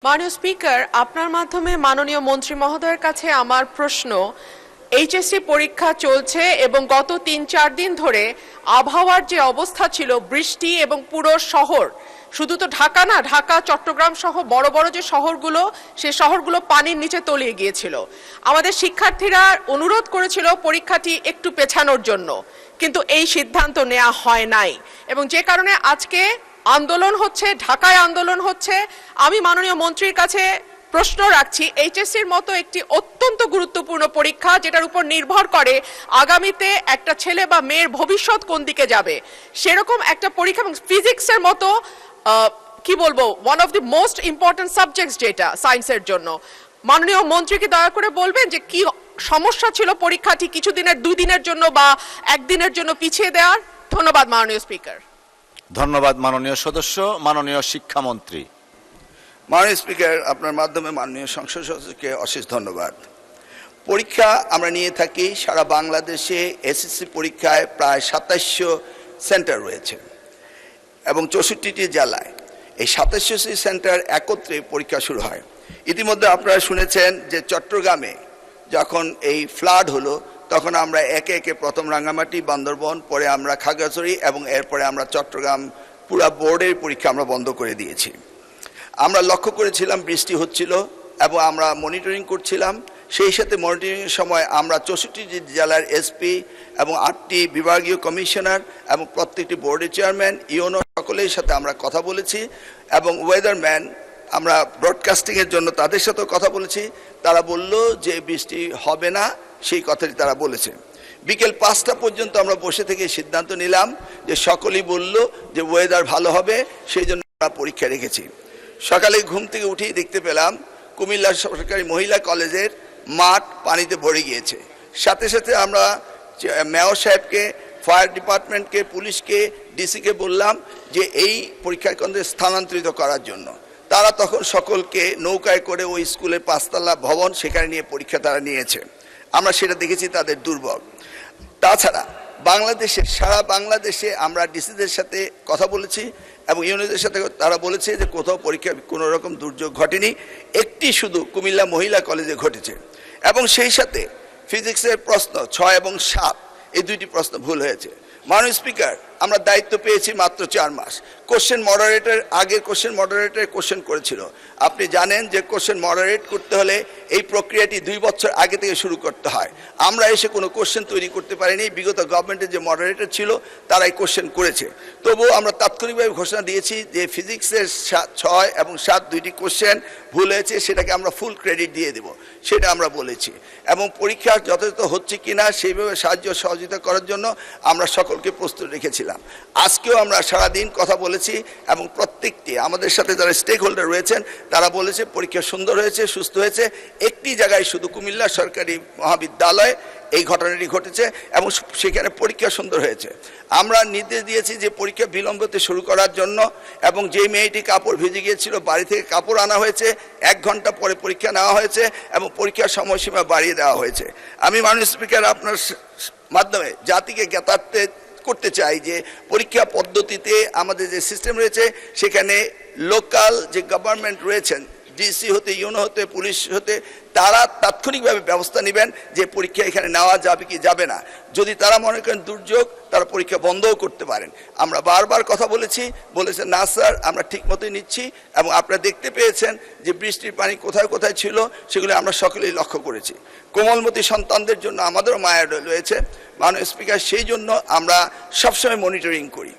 মাননীয় স্পিকার, আপনার মাধ্যমে মাননীয় মন্ত্রী মহোদয়ের কাছে আমার প্রশ্ন, এইচএসসি পরীক্ষা চলছে এবং গত ৩-৪ দিন ধরে আবহাওয়ার যে অবস্থা ছিল, বৃষ্টি এবং পুরো শহর, শুধু তো ঢাকা না, ঢাকা চট্টগ্রাম সহ বড় বড় যে শহরগুলো, সে শহরগুলো পানির নিচে তলিয়ে গিয়েছিল। আমাদের শিক্ষার্থীরা অনুরোধ করেছিল পরীক্ষাটি একটু পেছানোর জন্য, কিন্তু এই সিদ্ধান্ত নেওয়া হয় নাই এবং যে কারণে আজকে আন্দোলন হচ্ছে, ঢাকায় আন্দোলন হচ্ছে। আমি মাননীয় মন্ত্রীর কাছে প্রশ্ন রাখছি, এইচএসসির মতো একটি অত্যন্ত গুরুত্বপূর্ণ পরীক্ষা, যেটার উপর নির্ভর করে আগামীতে একটা ছেলে বা মেয়ের ভবিষ্যৎ কোন দিকে যাবে, সেরকম একটা পরীক্ষা এবং ফিজিক্সের মতো কি বলবো, one of the most important subjects যেটা সায়েন্সের জন্য, মাননীয় মন্ত্রীকে দয়া করে বলবেন যে কি সমস্যা ছিল পরীক্ষাটি কিছুদিনের, 2 দিনের জন্য বা 1 দিনের জন্য পিছিয়ে দেওয়ার। ধন্যবাদ মাননীয় স্পিকার। ধন্যবাদ মাননীয় সদস্য। মাননীয় শিক্ষামন্ত্রী। মাননীয় স্পিকার, আপনার মাধ্যমে মাননীয় সংসদ সদস্যকে অশেষ ধন্যবাদ। পরীক্ষা আমরা নিয়ে থাকি সারা বাংলাদেশে। এসএসসি পরীক্ষায় প্রায় 2700 সেন্টার রয়েছে এবং 64টি জেলায় এই 2700টি সেন্টার একত্রে পরীক্ষা শুরু হয়। ইতিমধ্যে আপনারা শুনেছেন যে চট্টগ্রামে যখন এই ফ্লাড হলো, তখন আমরা একে একে প্রথম রাঙ্গামাটি, বান্দরবন, পরে আমরা খাগড়াছড়ি এবং এরপরে আমরা চট্টগ্রাম পুরা বোর্ডের পরীক্ষা আমরা বন্ধ করে দিয়েছি। আমরা লক্ষ্য করেছিলাম বৃষ্টি হচ্ছিল এবং আমরা মনিটরিং করছিলাম। সেই সাথে মনিটরিংয়ের সময় আমরা 64টি জেলার এসপি এবং 8টি বিভাগীয় কমিশনার এবং প্রত্যেকটি বোর্ডের চেয়ারম্যান, ইউনো সকলের সাথে আমরা কথা বলেছি এবং ওয়েদারম্যান আমরা ব্রডকাস্টিংয়ের জন্য তাদের সাথেও কথা বলেছি। তারা বলল যে বৃষ্টি হবে না, সেই কথাটি তারা বলেছে। বিকেল 5টা পর্যন্ত আমরা বসে থেকে সিদ্ধান্ত নিলাম যে সকলেই বলল যে ওয়েদার ভালো হবে, সেই জন্য আমরা পরীক্ষা রেখেছি। সকালে ঘুম থেকে উঠেই দেখতে পেলাম কুমিল্লা সরকারি মহিলা কলেজের মাঠ পানিতে ভরে গিয়েছে। সাথে সাথে আমরা মেয়র সাহেবকে, ফায়ার ডিপার্টমেন্টকে, পুলিশকে, ডিসিকে বললাম যে এই পরীক্ষা কেন্দ্রে স্থানান্তরিত করার জন্য। তারা তখন সকলকে নৌকায় করে ওই স্কুলের 5তলা ভবন সেখানে নিয়ে পরীক্ষা তারা নিয়েছে। আমরা সেটা দেখেছি তাদের দুর্ভোগ। তাছাড়া বাংলাদেশে, সারা বাংলাদেশে আমরা ডিসিদের সাথে কথা বলেছি এবং ইউনিয়নের সাথে তারা বলেছে যে কোথাও পরীক্ষা কোনো রকম দুর্যোগ ঘটেনি, একটি শুধু কুমিল্লা মহিলা কলেজে ঘটেছে। এবং সেই সাথে ফিজিক্সের প্রশ্ন 6 এবং 7 এই 2টি প্রশ্ন ভুল হয়েছে। মাননীয় স্পিকার, আমরা দায়িত্ব পেয়েছি মাত্র 4 মাস। কোশ্চেন মডারেটর, আগের কোশ্চেন মডারেটর কোশ্চেন করেছিল। আপনি জানেন যে কোশ্চেন মডারেট করতে হলে এই প্রক্রিয়াটি 2 বছর আগে থেকে শুরু করতে হয়। আমরা এসে কোনো কোশ্চেন তৈরি করতে পারিনি। বিগত গভর্নমেন্টের যে মডারেটর ছিল তারাই কোশ্চেন করেছে। তবুও আমরা তাৎক্ষণিকভাবে ঘোষণা দিয়েছি যে ফিজিক্সের 6 এবং 7 2টি কোশ্চেন ভুল হয়েছে, সেটাকে আমরা ফুল ক্রেডিট দিয়ে দেব, সেটা আমরা বলেছি। এবং পরীক্ষা যথাযথ হচ্ছে কিনা সেইভাবে সাহায্য সহযোগিতা করার জন্য আমরা সকলকে প্রস্তুত রেখেছিলাম। আজকেও আমরা সারাদিন কথা বলেছি এবং প্রত্যেকটি আমাদের সাথে যারা স্টেক হোল্ডার রয়েছেন তারা বলেছে পরীক্ষা সুন্দর হয়েছে, সুস্থ হয়েছে। একটি জায়গায় শুধু কুমিল্লা সরকারি মহাবিদ্যালয়ে এই ঘটনাটি ঘটেছে এবং সেখানে পরীক্ষা সুন্দর হয়েছে। আমরা নির্দেশ দিয়েছি যে পরীক্ষা বিলম্বতে শুরু করার জন্য এবং যে মেয়েটি কাপড় ভিজে গিয়েছিল বাড়ি থেকে কাপড় আনা হয়েছে, 1 ঘন্টা পরে পরীক্ষা নেওয়া হয়েছে এবং পরীক্ষার সময়সীমা বাড়িয়ে দেওয়া হয়েছে। আমি মাননীয় স্পিকার আপনার মাধ্যমে জাতিকে জ্ঞাতার্থে করতে চাই যে পরীক্ষা পদ্ধতিতে আমাদের যে সিস্টেম রয়েছে সেখানে লোকাল যে গভর্নমেন্ট রয়েছেন, ডিসি হতে, ইউনো হতে, পুলিশ হতে, তারা তাৎক্ষণিকভাবে ব্যবস্থা নেবেন যে পরীক্ষা এখানে নেওয়া যাবে কি যাবে না। যদি তারা মনে করেন দুর্যোগ, তারা পরীক্ষা বন্ধও করতে পারেন। আমরা বারবার কথা বলেছেন না স্যার, আমরা ঠিক মতোই নিচ্ছি এবং আপনারা দেখতে পেয়েছেন যে বৃষ্টির পানি কোথায় কোথায় ছিল সেগুলো আমরা সকলেই লক্ষ্য করেছি। কোমলমতি সন্তানদের জন্য আমাদেরও মায়া রয়েছে মাননীয় স্পিকার, সেই জন্য আমরা সবসময় মনিটরিং করি।